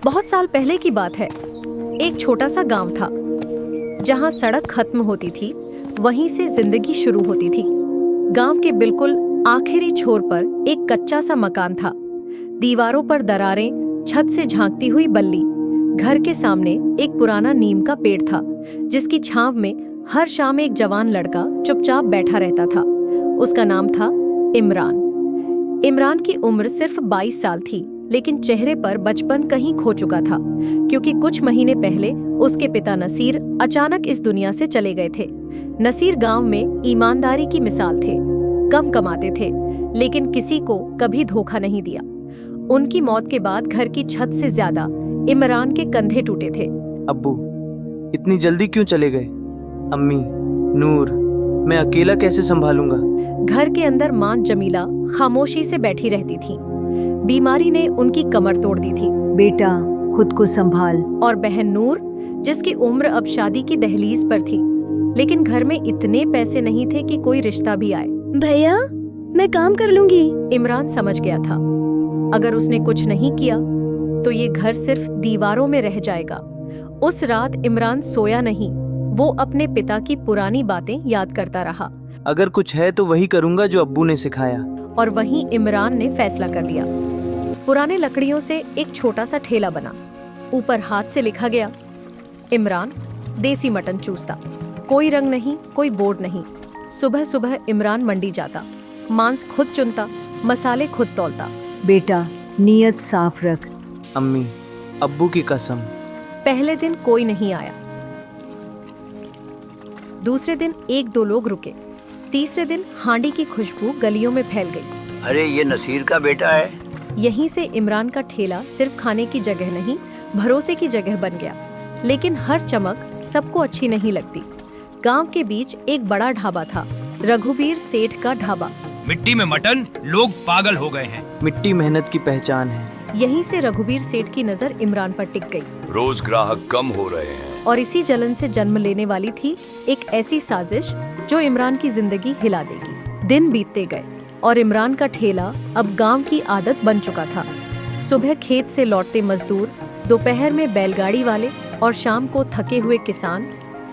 बहुत साल पहले की बात है। एक छोटा सा गांव था जहां सड़क खत्म होती थी, वहीं से जिंदगी शुरू होती थी। गांव के बिल्कुल आखिरी छोर पर एक कच्चा सा मकान था। दीवारों पर दरारें, छत से झांकती हुई बल्ली। घर के सामने एक पुराना नीम का पेड़ था, जिसकी छांव में हर शाम एक जवान लड़का चुपचाप बैठा रहता था। उसका नाम था इमरान। इमरान की उम्र सिर्फ 22 साल थी, लेकिन चेहरे पर बचपन कहीं खो चुका था, क्योंकि कुछ महीने पहले उसके पिता नसीर अचानक इस दुनिया से चले गए थे। नसीर गांव में ईमानदारी की मिसाल थे। कम कमाते थे, लेकिन किसी को कभी धोखा नहीं दिया। उनकी मौत के बाद घर की छत से ज्यादा इमरान के कंधे टूटे थे। अब्बू, इतनी जल्दी क्यों चले गए? अम्मी, नूर, मैं अकेला कैसे संभालूंगा? घर के अंदर मां जमीला खामोशी से बैठी रहती थी। बीमारी ने उनकी कमर तोड़ दी थी। बेटा, खुद को संभाल। और बहन नूर, जिसकी उम्र अब शादी की दहलीज पर थी, लेकिन घर में इतने पैसे नहीं थे कि कोई रिश्ता भी आए। भैया, मैं काम कर लूंगी। इमरान समझ गया था, अगर उसने कुछ नहीं किया तो ये घर सिर्फ दीवारों में रह जाएगा। उस रात इमरान सोया नहीं। वो अपने पिता की पुरानी बातें याद करता रहा। अगर कुछ है तो वही करूंगा जो अब्बू ने सिखाया। और वहीं इमरान ने फैसला कर लिया। पुराने लकड़ियों से एक छोटा सा ठेला बना। ऊपर हाथ से लिखा गया, इमरान देसी मटन चूसता। कोई रंग नहीं, कोई बोर्ड नहीं। सुबह सुबह इमरान मंडी जाता, मांस खुद चुनता, मसाले खुद तौलता। बेटा, नियत साफ रख। अम्मी, अब्बू की कसम। पहले दिन कोई नहीं आया। दूसरे दिन 1-2 लोग रुके। तीसरे दिन हांडी की खुशबू गलियों में फैल गई। अरे, ये नसीर का बेटा है। यहीं से इमरान का ठेला सिर्फ खाने की जगह नहीं, भरोसे की जगह बन गया। लेकिन हर चमक सबको अच्छी नहीं लगती। गांव के बीच एक बड़ा ढाबा था, रघुबीर सेठ का ढाबा। मिट्टी में मटन, लोग पागल हो गए हैं। मिट्टी मेहनत की पहचान है। यहीं से रघुबीर सेठ की नजर इमरान पर टिक गई। रोज ग्राहक कम हो रहे हैं। और इसी जलन से जन्म लेने वाली थी एक ऐसी साजिश जो इमरान की जिंदगी हिला देगी। दिन बीतते गए और इमरान का ठेला अब गांव की आदत बन चुका था। सुबह खेत से लौटते मजदूर, दोपहर में बैलगाड़ी वाले और शाम को थके हुए किसान,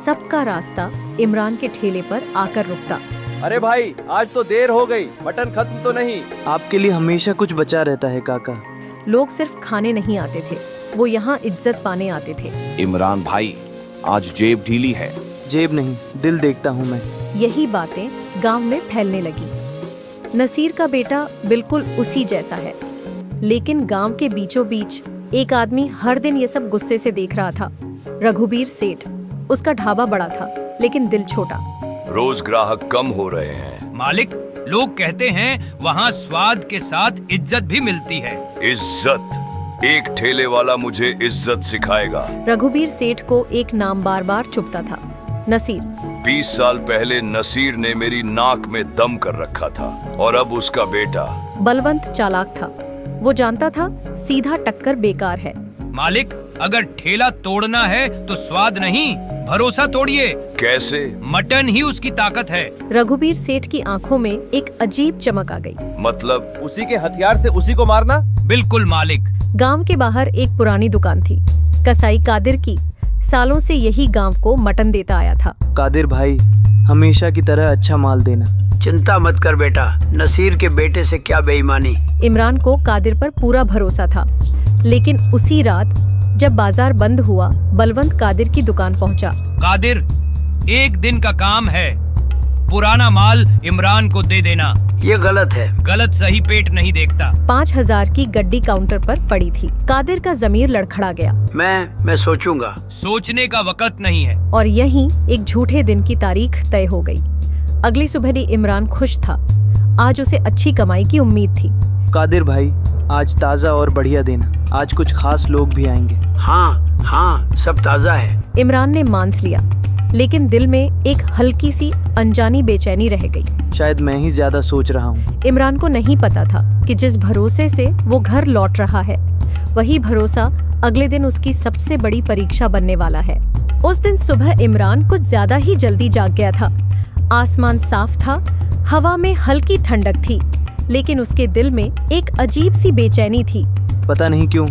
सबका रास्ता इमरान के ठेले पर आकर रुकता। अरे भाई, आज तो देर हो गई, मटन खत्म तो नहीं? आपके लिए हमेशा कुछ बचा रहता है काका। लोग सिर्फ खाने नहीं आते थे, वो यहाँ इज्जत पाने आते थे। इमरान भाई, आज जेब ढीली है। जेब नहीं, दिल देखता हूँ मैं। यही बातें गांव में फैलने लगी। नसीर का बेटा बिल्कुल उसी जैसा है, लेकिन गांव के बीचों बीच एक आदमी हर दिन ये सब गुस्से से देख रहा था, रघुबीर सेठ। उसका ढाबा बड़ा था, लेकिन दिल छोटा। रोज ग्राहक कम हो रहे हैं। मालिक, लोग कहते हैं वहाँ स्वाद के साथ इज्जत भी मिलती है। इज्जत? एक ठेले वाला मुझे इज्जत सिखाएगा। रघुबीर सेठ को एक नाम बार बार चुभता था, नसीर। 20 साल पहले नसीर ने मेरी नाक में दम कर रखा था, और अब उसका बेटा बलवंत चालाक था। वो जानता था सीधा टक्कर बेकार है। मालिक, अगर ठेला तोड़ना है तो स्वाद नहीं, भरोसा तोड़िए। कैसे? मटन ही उसकी ताकत है। रघुबीर सेठ की आंखों में एक अजीब चमक आ गई। मतलब? उसी के हथियार से उसी को मारना? बिल्कुल मालिक। गांव के बाहर एक पुरानी दुकान थी, कसाई कादिर की। सालों से यही गांव को मटन देता आया था। कादिर भाई, हमेशा की तरह अच्छा माल देना। चिंता मत कर बेटा, नसीर के बेटे से क्या बेईमानी। इमरान को कादिर पर पूरा भरोसा था, लेकिन उसी रात जब बाजार बंद हुआ, बलवंत कादिर की दुकान पहुंचा। कादिर, एक दिन का काम है, पुराना माल इमरान को दे देना। ये गलत है। गलत सही पेट नहीं देखता। 5000 की गड्डी काउंटर पर पड़ी थी। कादिर का जमीर लड़खड़ा गया। मैं सोचूंगा। सोचने का वक्त नहीं है। और यहीं एक झूठे दिन की तारीख तय हो गई। अगली सुबह ही इमरान खुश था। आज उसे अच्छी कमाई की उम्मीद थी। कादिर भाई, आज ताज़ा और बढ़िया देना। आज कुछ खास लोग भी आएंगे। हाँ, सब ताज़ा है। इमरान ने मांस लिया, लेकिन दिल में एक हल्की सी अनजानी बेचैनी रह गई। शायद मैं ही ज्यादा सोच रहा हूँ। इमरान को नहीं पता था कि जिस भरोसे से वो घर लौट रहा है, वही भरोसा अगले दिन उसकी सबसे बड़ी परीक्षा बनने वाला है। उस दिन सुबह इमरान कुछ ज्यादा ही जल्दी जाग गया था। आसमान साफ था, हवा में हल्की ठंडक थी, लेकिन उसके दिल में एक अजीब सी बेचैनी थी। पता नहीं क्यों,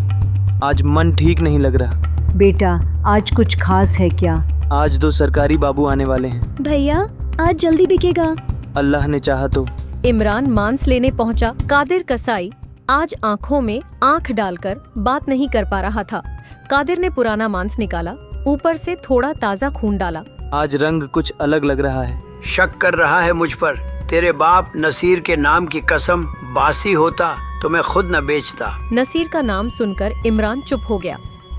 आज मन ठीक नहीं लग रहा। बेटा आज कुछ खास है क्या? आज 2 सरकारी बाबू आने वाले हैं। भैया आज जल्दी बिकेगा। अल्लाह ने चाहा तो। इमरान मांस लेने पहुंचा। कादिर कसाई आज आंखों में आंख डालकर बात नहीं कर पा रहा था। कादिर ने पुराना मांस निकाला, ऊपर से थोड़ा ताज़ा खून डाला। आज रंग कुछ अलग लग रहा है। शक कर रहा है मुझ पर? तेरे बाप नसीर के नाम की कसम, बासी होता तो मैं खुद न बेचता। नसीर का नाम सुनकर इमरान चुप हो गया,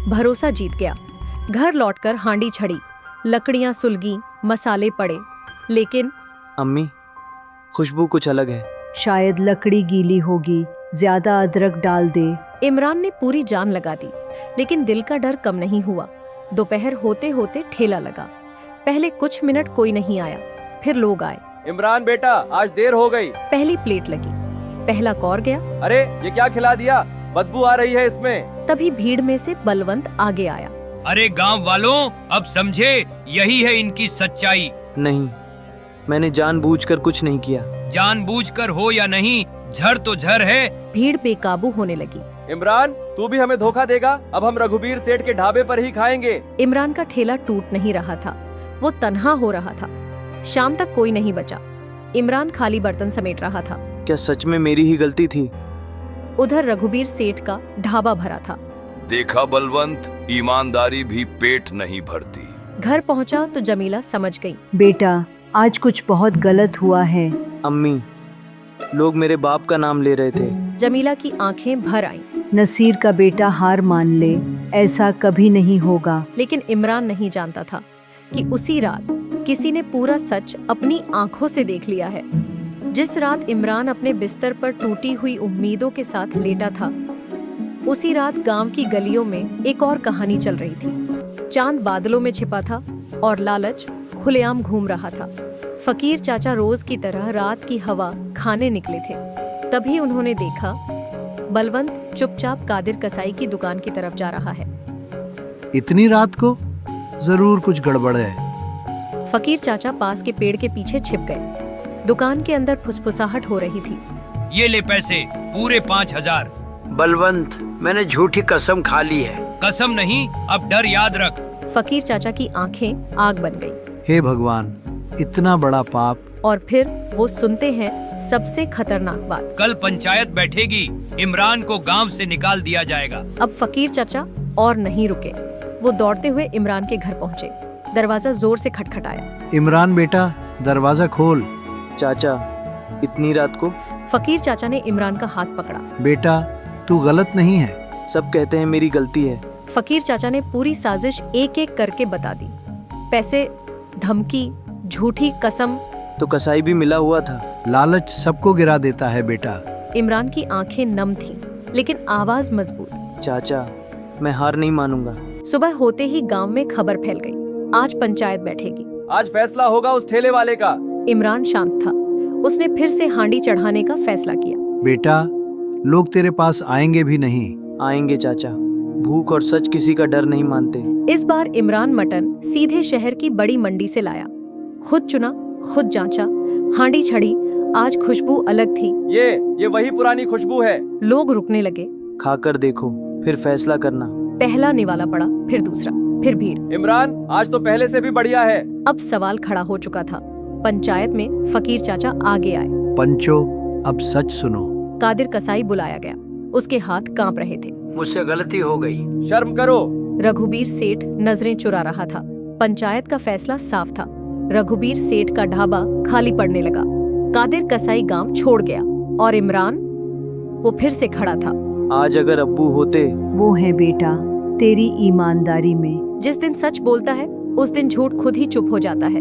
भरोसा जीत गया। घर लौटकर हांडी छड़ी, लकड़ियां सुलगी, मसाले पड़े, लेकिन अम्मी, खुशबू कुछ अलग है। शायद लकड़ी गीली होगी, ज्यादा अदरक डाल दे। इमरान ने पूरी जान लगा दी, लेकिन दिल का डर कम नहीं हुआ। दोपहर होते होते ठेला लगा। पहले कुछ मिनट कोई नहीं आया, फिर लोग आए। इमरान बेटा आज देर हो गई। पहली प्लेट लगी, पहला कौर गया। अरे ये क्या खिला दिया, बदबू आ रही है इसमें। तभी भीड़ में से बलवंत आगे आया। अरे गांव वालों, अब समझे, यही है इनकी सच्चाई। नहीं, मैंने जानबूझकर कुछ नहीं किया। जानबूझकर हो या नहीं, झर तो झर है। भीड़ बेकाबू होने लगी। इमरान तू भी हमें धोखा देगा? अब हम रघुबीर सेठ के ढाबे पर ही खाएंगे। इमरान का ठेला टूट नहीं रहा था, वो तन्हा हो रहा था। शाम तक कोई नहीं बचा। इमरान खाली बर्तन समेट रहा था। क्या सच में मेरी ही गलती थी? उधर रघुबीर सेठ का ढाबा भरा था। देखा बलवंत, ईमानदारी भी पेट नहीं भरती। घर पहुंचा तो जमीला समझ गई। बेटा आज कुछ बहुत गलत हुआ है। अम्मी, लोग मेरे बाप का नाम ले रहे थे। जमीला की आंखें भर आईं, नसीर का बेटा हार मान ले, ऐसा कभी नहीं होगा। लेकिन इमरान नहीं जानता था कि उसी रात किसी ने पूरा सच अपनी आंखों से देख लिया है। जिस रात इमरान अपने बिस्तर पर टूटी हुई उम्मीदों के साथ लेटा था, उसी रात गांव की गलियों में एक और कहानी चल रही थी। चांद बादलों में छिपा था और लालच खुलेआम घूम रहा था। फकीर चाचा रोज की तरह रात की हवा खाने निकले थे। तभी उन्होंने देखा बलवंत चुपचाप कादिर कसाई की दुकान की तरफ जा रहा है। इतनी रात को? जरूर कुछ गड़बड़ है। फकीर चाचा पास के पेड़ के पीछे छिप गए। दुकान के अंदर फुसफुसाहट हो रही थी। ये ले पैसे, पूरे 5000। बलवंत मैंने झूठी कसम खा ली है। कसम नहीं, अब डर याद रख। फकीर चाचा की आंखें आग बन गई। हे भगवान, इतना बड़ा पाप। और फिर वो सुनते हैं सबसे खतरनाक बात। कल पंचायत बैठेगी, इमरान को गांव से निकाल दिया जाएगा। अब फकीर चाचा और नहीं रुके। वो दौड़ते हुए इमरान के घर पहुंचे। दरवाजा जोर से खटखटाया। इमरान बेटा, दरवाजा खोल। चाचा, इतनी रात को? फकीर चाचा ने इमरान का हाथ पकड़ा। बेटा तू गलत नहीं है। सब कहते हैं मेरी गलती है। फकीर चाचा ने पूरी साजिश एक एक करके बता दी। पैसे, धमकी, झूठी कसम। तो कसाई भी मिला हुआ था। लालच सबको गिरा देता है बेटा। इमरान की आंखें नम थीं, लेकिन आवाज मजबूत। चाचा, मैं हार नहीं मानूंगा। सुबह होते ही गांव में खबर फैल गई, आज पंचायत बैठेगी। आज फैसला होगा उस ठेले वाले का। इमरान शांत था। उसने फिर से हांडी चढ़ाने का फैसला किया। बेटा लोग तेरे पास आएंगे भी नहीं। आएंगे चाचा, भूख और सच किसी का डर नहीं मानते। इस बार इमरान मटन सीधे शहर की बड़ी मंडी से लाया। खुद चुना, खुद जांचा, हांडी छड़ी। आज खुशबू अलग थी। ये वही पुरानी खुशबू है। लोग रुकने लगे। खाकर देखो, फिर फैसला करना। पहला निवाला पड़ा, फिर दूसरा, फिर भीड़। इमरान आज तो पहले से भी बढ़िया है। अब सवाल खड़ा हो चुका था। पंचायत में फकीर चाचा आगे आए। पंचो, अब सच सुनो। कादिर कसाई बुलाया गया। उसके हाथ कांप रहे थे। मुझसे गलती हो गई। शर्म करो। रघुबीर सेठ नजरें चुरा रहा था। पंचायत का फैसला साफ था। रघुबीर सेठ का ढाबा खाली पड़ने लगा। कादिर कसाई गांव छोड़ गया और इमरान, वो फिर से खड़ा था। आज अगर अब्बू होते। वो है बेटा तेरी ईमानदारी में। जिस दिन सच बोलता है, उस दिन झूठ खुद ही चुप हो जाता है।